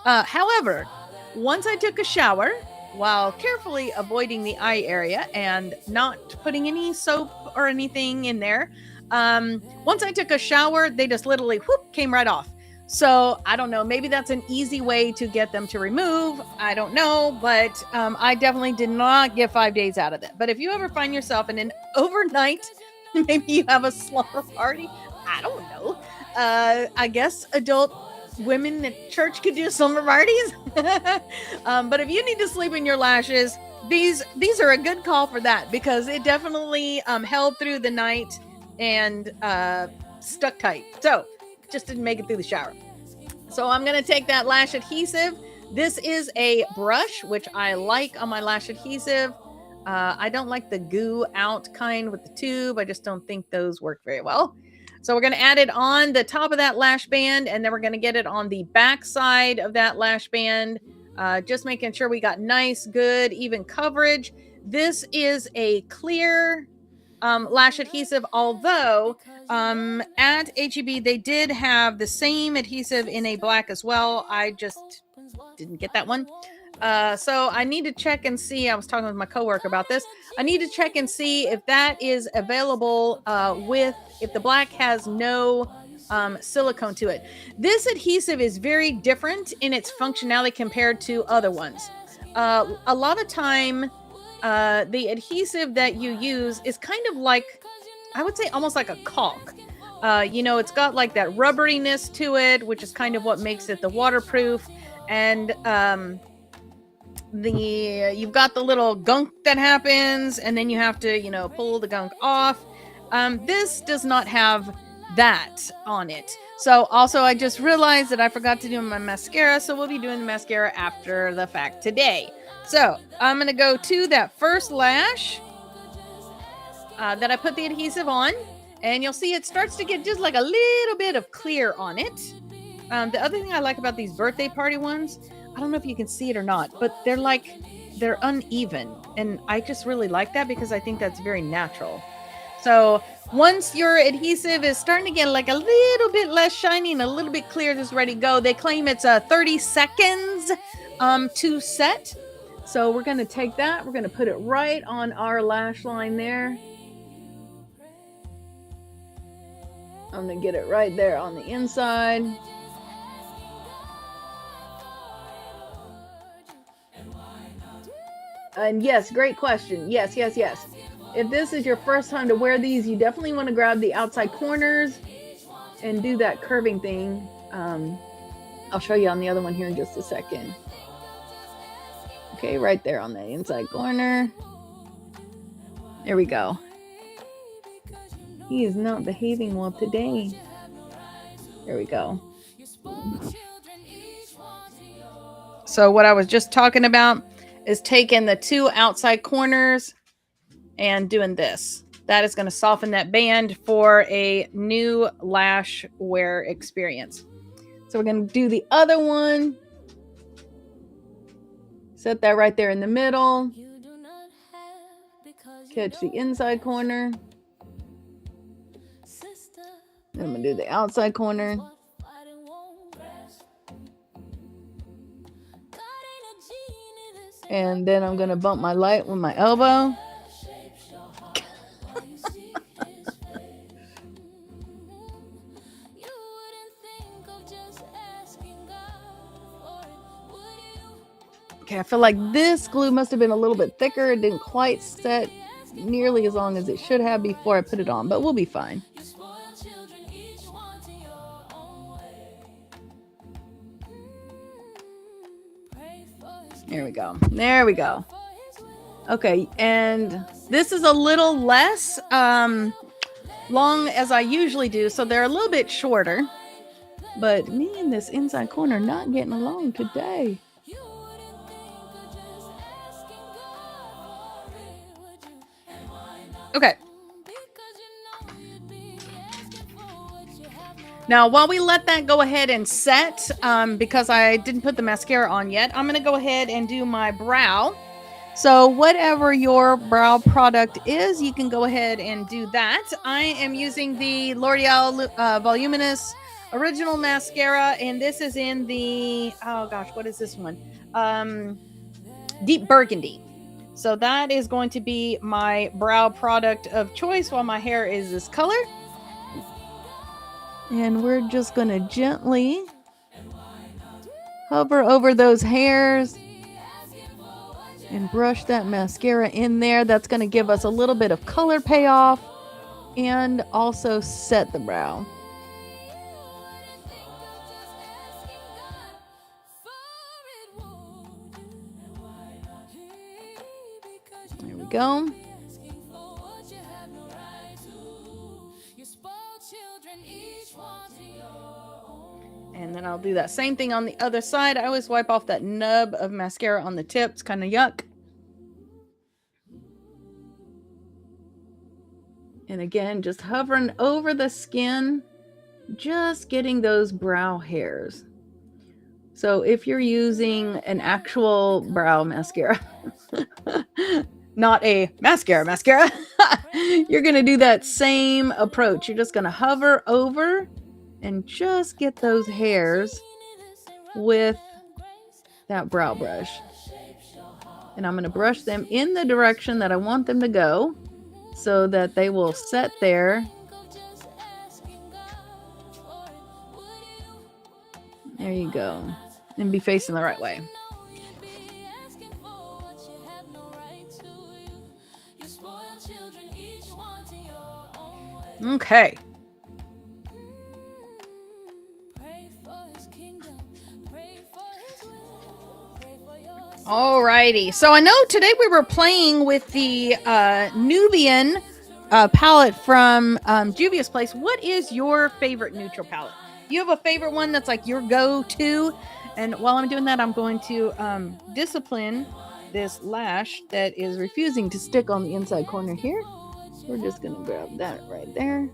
However, once I took a shower, while carefully avoiding the eye area and not putting any soap or anything in there, once I took a shower, they just literally whoop came right off. So I don't know, maybe that's an easy way to get them to remove. I don't know, but I definitely did not get 5 days out of it. But if you ever find yourself in an overnight, maybe you have a slumber party, I don't know. I guess adult women at church could do slumber parties. But if you need to sleep in your lashes, these are a good call for that, because it definitely held through the night and stuck tight. So just didn't make it through the shower. So I'm going to take that lash adhesive. This is a brush, which I like on my lash adhesive. I don't like the goo out kind with the tube. I just don't think those work very well. So we're going to add it on the top of that lash band, and then we're going to get it on the back side of that lash band, just making sure we got nice, good, even coverage. This is a clear lash adhesive, although at HEB they did have the same adhesive in a black as well. I just didn't get that one. So I need to check and see. I was talking with my coworker about this. I need to check and see if that is available if the black has no silicone to it. This adhesive is very different in its functionality compared to other ones. A lot of time, the adhesive that you use is kind of like, I would say almost like a caulk. It's got like that rubberiness to it, which is kind of what makes it the waterproof. And you've got the little gunk that happens, and then you have to, pull the gunk off. This does not have that on it. So also I just realized that I forgot to do my mascara, so we'll be doing the mascara after the fact today. So I'm going to go to that first lash that I put the adhesive on, and you'll see it starts to get just like a little bit of clear on it. The other thing I like about these birthday party ones, I don't know if you can see it or not, but they're uneven, and I just really like that because I think that's very natural. So once your adhesive is starting to get like a little bit less shiny and a little bit clear, just ready to go. They claim it's 30 seconds to set. So we're going to take that. We're going to put it right on our lash line there. I'm going to get it right there on the inside. And yes, great question. Yes. If this is your first time to wear these, you definitely want to grab the outside corners and do that curving thing. I'll show you on the other one here in just a second. Okay, right there on the inside corner. There we go. He is not behaving well today. There we go. So what I was just talking about is taking the two outside corners and doing this. That is going to soften that band for a new lash wear experience. So we're going to do the other one. Set that right there in the middle. Catch the inside corner. Then I'm going to do the outside corner. And then I'm going to bump my light with my elbow. Okay, I feel like this glue must have been a little bit thicker. It didn't quite set nearly as long as it should have before I put it on, but we'll be fine. There we go. There we go. Okay, and this is a little less long as I usually do, so they're a little bit shorter. But me and this inside corner not getting along today. Okay. Now, while we let that go ahead and set, because I didn't put the mascara on yet, I'm going to go ahead and do my brow. So whatever your brow product is, you can go ahead and do that. I am using the L'Oreal Voluminous Original Mascara, and this is in the, oh gosh, what is this one? Deep Burgundy. So that is going to be my brow product of choice while my hair is this color. And we're just going to gently hover over those hairs and brush that mascara in there. That's going to give us a little bit of color payoff and also set the brow. There we go. And then I'll do that same thing on the other side. I always wipe off that nub of mascara on the tips, kind of yuck. And again, just hovering over the skin, just getting those brow hairs. So if you're using an actual brow mascara, not a mascara, you're going to do that same approach. You're just going to hover over and just get those hairs with that brow brush. And I'm going to brush them in the direction that I want them to go so that they will set there. There you go. And be facing the right way. Okay. Alrighty. So I know today we were playing with the Nubian palette from Juvia's place. What is your favorite neutral palette? Do you have a favorite one that's like your go-to? And while I'm doing that, I'm going to discipline this lash that is refusing to stick on the inside corner here. We're just going to grab that right there.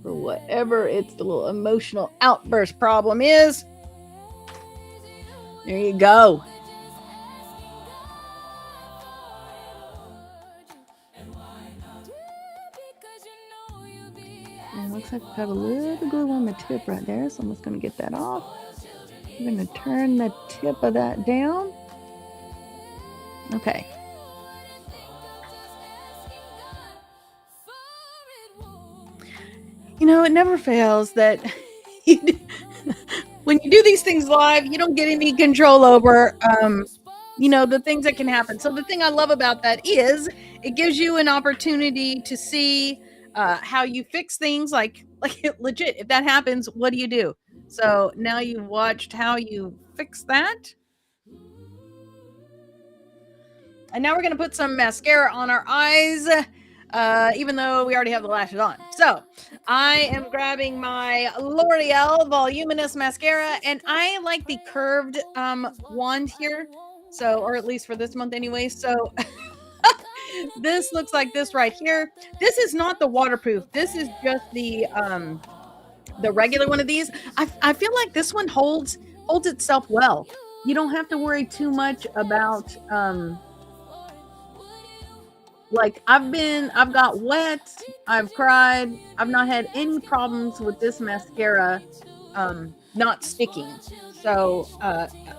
For whatever it's the little emotional outburst problem is. There you go. And it looks like I've got a little glue on the tip right there, so I'm just going to get that off. I'm going to turn the tip of that down. Okay. You know, it never fails that when you do these things live, you don't get any control over, you know, the things that can happen. So the thing I love about that is it gives you an opportunity to see how you fix things. Like legit, if that happens, what do you do? So now you've watched how you fix that. And now we're going to put some mascara on our eyes, even though we already have the lashes on. So I am grabbing my L'Oreal Voluminous Mascara, and I like the curved wand here. So, or at least for this month anyway. So this looks like this right here. This is not the waterproof. This is just the regular one of these. I feel like this one holds itself well. You don't have to worry too much about like I've got wet, I've cried, I've not had any problems with this mascara not sticking. So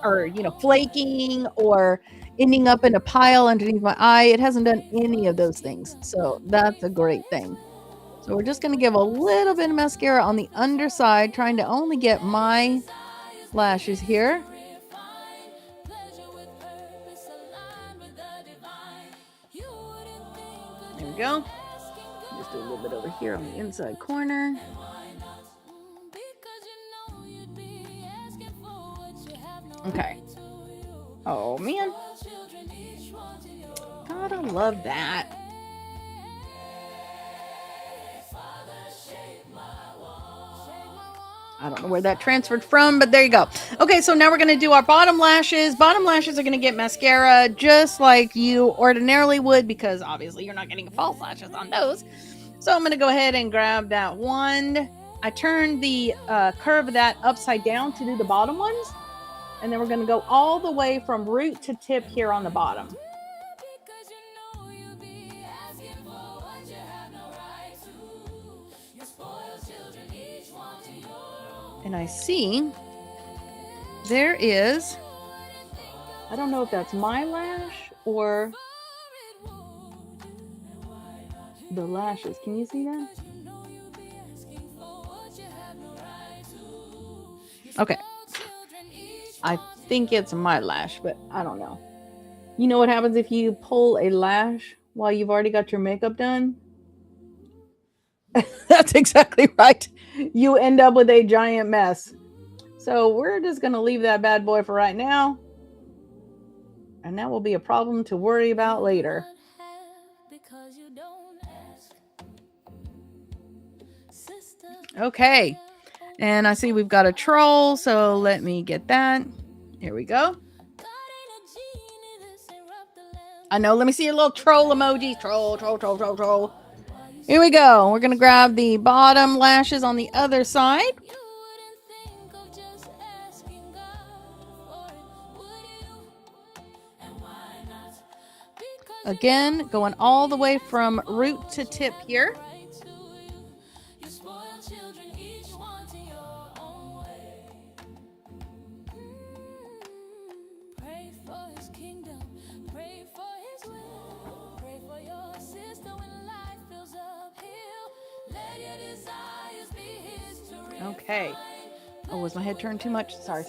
or you know, flaking or ending up in a pile underneath my eye. It hasn't done any of those things. So that's a great thing. So we're just going to give a little bit of mascara on the underside, trying to only get my lashes here. There we go. Just do a little bit over here on the inside corner. Okay. Oh, man. Gotta love that. I don't know where that transferred from, but there you go. Okay, so now we're going to do our bottom lashes. Bottom lashes are going to get mascara just like you ordinarily would, because obviously you're not getting false lashes on those. So I'm going to go ahead and grab that wand. I turned the curve of that upside down to do the bottom ones. And then we're going to go all the way from root to tip here on the bottom. And I see there is, I don't know if that's my lash or the lashes. Can you see that? Okay. I think it's my lash, but I don't know. You know what happens if you pull a lash while you've already got your makeup done? That's exactly right. You end up with a giant mess. So we're just going to leave that bad boy for right now. And that will be a problem to worry about later. Okay. And I see we've got a troll, so let me get that. Here we go. I know, let me see your little troll emoji. Troll, troll, troll, troll, troll. Here we go. We're going to grab the bottom lashes on the other side. Again, going all the way from root to tip here. Okay. Oh, was my head turned too much? Sorry.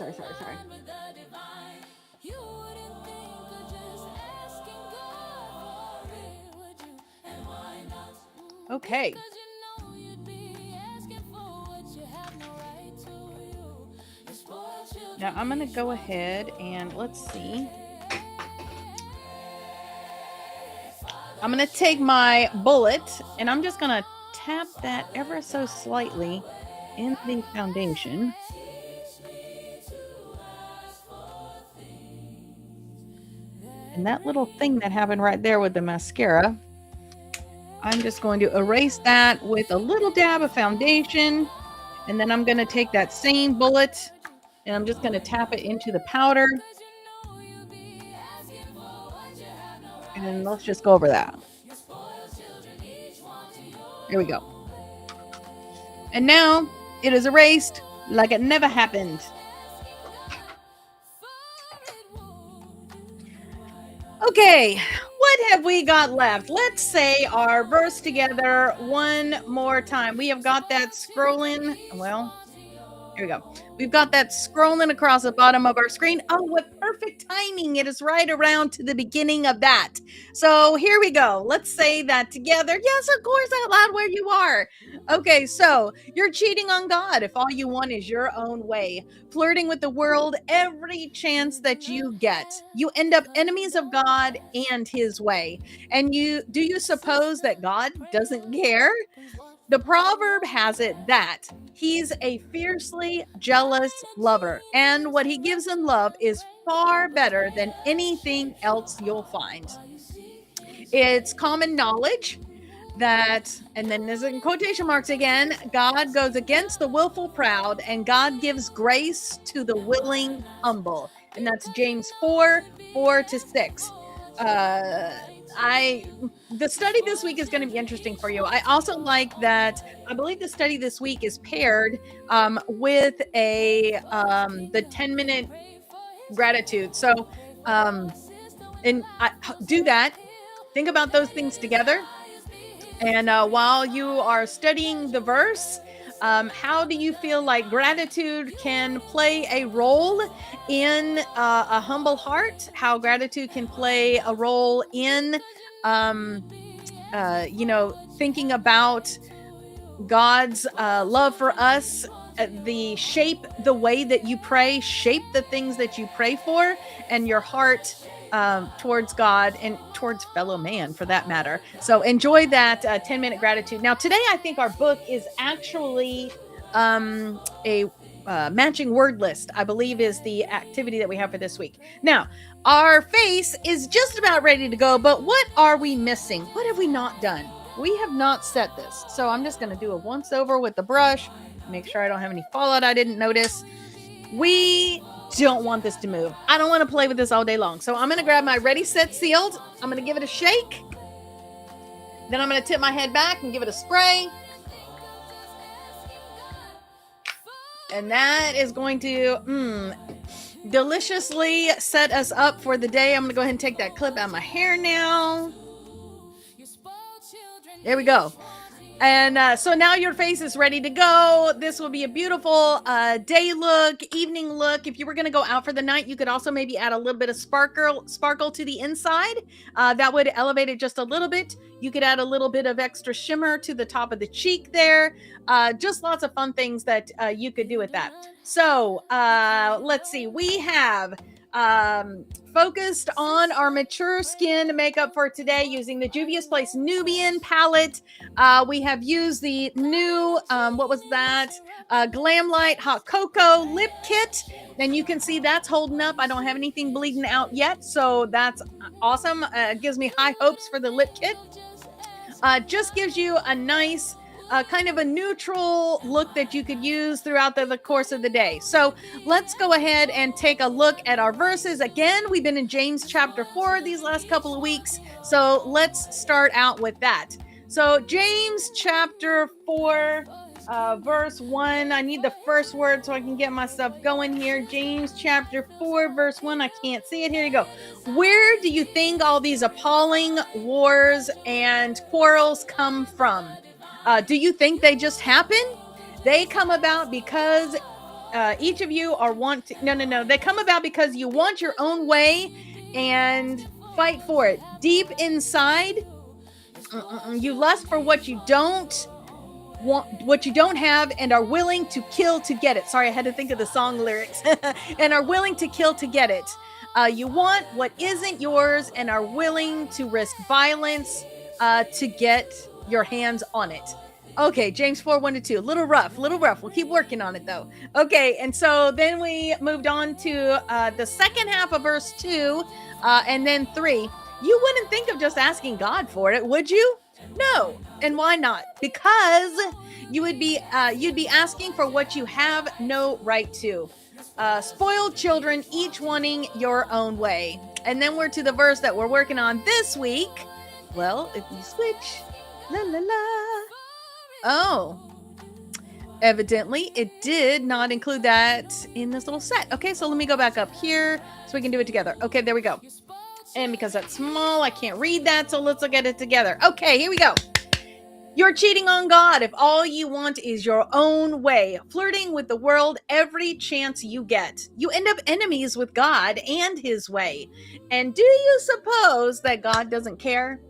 Okay. Now I'm going to go ahead and let's see. I'm going to take my bullet and I'm just going to tap that ever so slightly in the foundation. And that little thing that happened right there with the mascara, I'm just going to erase that with a little dab of foundation. And then I'm going to take that same bullet and I'm just going to tap it into the powder. And let's just go over that. Here we go. And now it is erased like it never happened. Okay, what have we got left? Let's say our verse together one more time. We have got that scrolling. Well, here we go. We've got that scrolling across the bottom of our screen. Oh, what perfect timing. It is right around to the beginning of that. So here we go. Let's say that together. Yes, of course, out loud where you are. Okay, so you're cheating on God if all you want is your own way. Flirting with the world every chance that you get. You end up enemies of God and his way. And do you suppose that God doesn't care? The proverb has it that he's a fiercely jealous lover, and what he gives in love is far better than anything else you'll find. It's common knowledge that, and then there's in quotation marks again, God goes against the willful proud, and God gives grace to the willing humble. And that's James 4:4-6. The study this week is going to be interesting for you. I also like that. I believe the study this week is paired with the 10-minute gratitude. So, and do that. Think about those things together. And while you are studying the verse, how do you feel like gratitude can play a role in a humble heart? How gratitude can play a role in, thinking about God's love for us, shape the way that you pray, shape the things that you pray for, and your heart towards God and towards fellow man for that matter. So enjoy that 10-minute gratitude. Now today I think our book is actually a matching word list, I believe is the activity that we have for this week. Now our face is just about ready to go, but what are we missing? What have we not done? We have not set this. So I'm just going to do a once over with the brush, make sure I don't have any fallout I didn't notice. We don't want this to move. I don't want to play with this all day long. So I'm going to grab my Ready, Set, Sealed. I'm going to give it a shake. Then I'm going to tip my head back and give it a spray. And that is going to deliciously set us up for the day. I'm going to go ahead and take that clip out of my hair now. There we go. And so now your face is ready to go. This will be a beautiful day look, evening look. If you were going to go out for the night, you could also maybe add a little bit of sparkle to the inside. That would elevate it just a little bit. You could add a little bit of extra shimmer to the top of the cheek there. Just lots of fun things that you could do with that. So let's see. We have focused on our mature skin makeup for today using the Juvia's Place Nubian palette. We have used the new, what was that? Glam Light Hot Cocoa Lip Kit. And you can see that's holding up. I don't have anything bleeding out yet, so that's awesome. Gives me high hopes for the lip kit. Just gives you a nice kind of a neutral look that you could use throughout the course of the day. So let's go ahead and take a look at our verses. Again, we've been in James chapter 4 these last couple of weeks. So let's start out with that. So James chapter 4, verse 1. I need the first word so I can get myself going here. James chapter 4, verse 1. I can't see it. Here you go. Where do you think all these appalling wars and quarrels come from? Do you think they just happen? They come about because each of you are no. They come about because you want your own way and fight for it. Deep inside, you lust for what you don't want, what you don't have, and are willing to kill to get it. Sorry, I had to think of the song lyrics. And are willing to kill to get it. You want what isn't yours and are willing to risk violence to get your hands on it. Okay, James 4, 1-2. Little rough. We'll keep working on it though. Okay, and so then we moved on to the second half of verse 2 and then 3. You wouldn't think of just asking God for it, would you? No. And why not? Because you'd be asking for what you have no right to. Spoiled children, each wanting your own way. And then we're to the verse that we're working on this week. Well, if we switch, la la la. Oh, evidently it did not include that in this little set. Okay, so let me go back up here so we can do it together. Okay, there we go. And because that's small, I can't read that, so let's look at it together. Okay, here we go. You're cheating on God if all you want is your own way, flirting with the world every chance you get. You end up enemies with God and his way. And do you suppose that God doesn't care?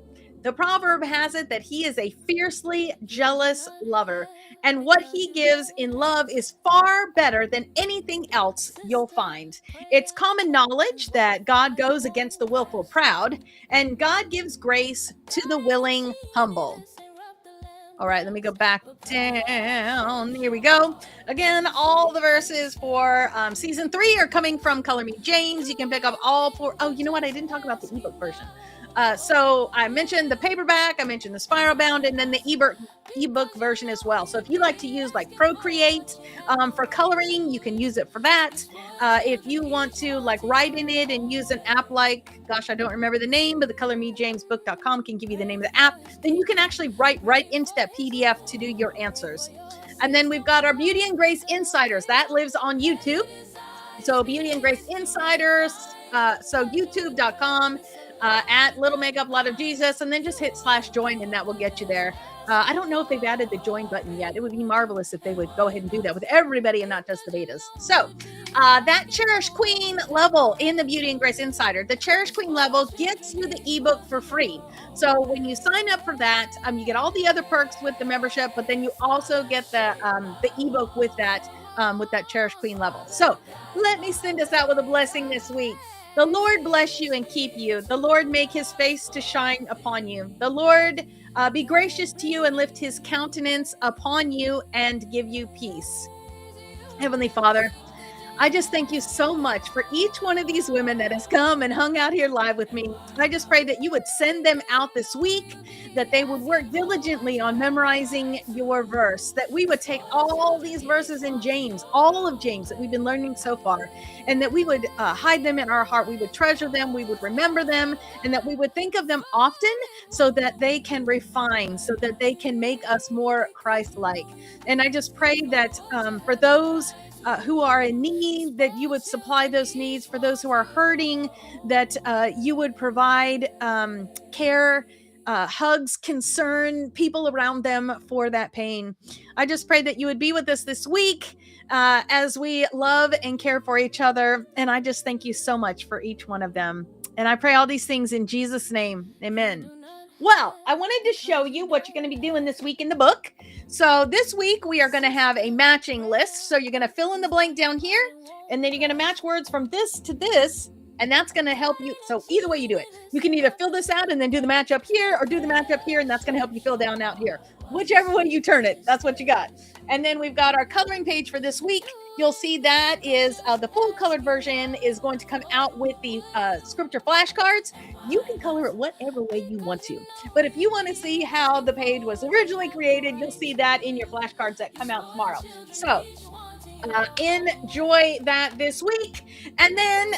The proverb has it that he is a fiercely jealous lover, and what he gives in love is far better than anything else you'll find. It's common knowledge that God goes against the willful proud, and God gives grace to the willing humble. All right, let me go back down. Here we go. Again, all the verses for season 3 are coming from Color Me James. You can pick up all 4. Oh, you know what? I didn't talk about the ebook version. So I mentioned the paperback, I mentioned the spiral bound, and then the ebook version as well. So if you like to use like Procreate for coloring, you can use it for that. If you want to like write in it and use an app like, gosh, I don't remember the name, but the colormejamesbook.com can give you the name of the app. Then you can actually write right into that PDF to do your answers. And then we've got our Beauty and Grace Insiders. That lives on YouTube. So Beauty and Grace Insiders. So youtube.com. At Little Makeup Lot of Jesus, and then just hit /join and that will get you there. I don't know if they've added the join button yet. It would be marvelous if they would go ahead and do that with everybody and not just the betas. So that Cherish Queen level in the Beauty and Grace Insider, the Cherish Queen level gets you the ebook for free. So when you sign up for that, you get all the other perks with the membership, but then you also get the ebook with that Cherish Queen level. So let me send us out with a blessing this week. The Lord bless you and keep you. The Lord make his face to shine upon you. The Lord be gracious to you and lift his countenance upon you and give you peace. Heavenly Father, I just thank you so much for each one of these women that has come and hung out here live with me. I just pray that you would send them out this week, that they would work diligently on memorizing your verse, that we would take all these verses in James, all of James that we've been learning so far, and that we would hide them in our heart. We would treasure them, we would remember them, and that we would think of them often so that they can refine, so that they can make us more Christ-like. And I just pray that for those who are in need, that you would supply those needs. For those who are hurting, that you would provide care hugs, concern people around them for that pain. I just pray that you would be with us this week as we love and care for each other. And I just thank you so much for each one of them. And I pray all these things in Jesus' name. Amen. Well, I wanted to show you what you're going to be doing this week in the book. So this week we are going to have a matching list. So you're going to fill in the blank down here, and then you're going to match words from this to this, and that's going to help you. So either way you do it, you can either fill this out and then do the match up here, or do the match up here, and that's going to help you fill down out here. Whichever way you turn it, that's what you got. And then we've got our coloring page for this week. You'll see that is the full colored version is going to come out with the scripture flashcards. You can color it whatever way you want to. But if you want to see how the page was originally created, you'll see that in your flashcards that come out tomorrow. So enjoy that this week. And then,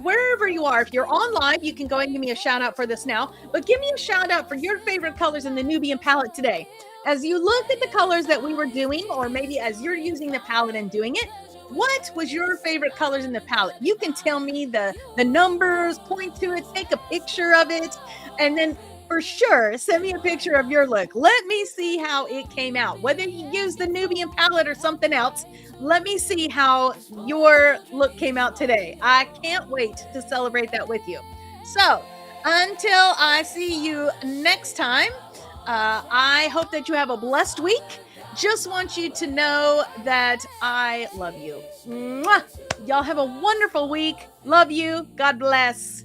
wherever you are, if you're on live, you can go ahead and give me a shout out for this now, but give me a shout out for your favorite colors in the Nubian palette today. As you looked at the colors that we were doing, or maybe as you're using the palette and doing it, what was your favorite colors in the palette? You can tell me the numbers, point to it, take a picture of it, and then for sure, send me a picture of your look. Let me see how it came out. Whether you use the Nubian palette or something else, let me see how your look came out today. I can't wait to celebrate that with you. So, until I see you next time, I hope that you have a blessed week. Just want you to know that I love you. Mwah! Y'all have a wonderful week. Love you. God bless.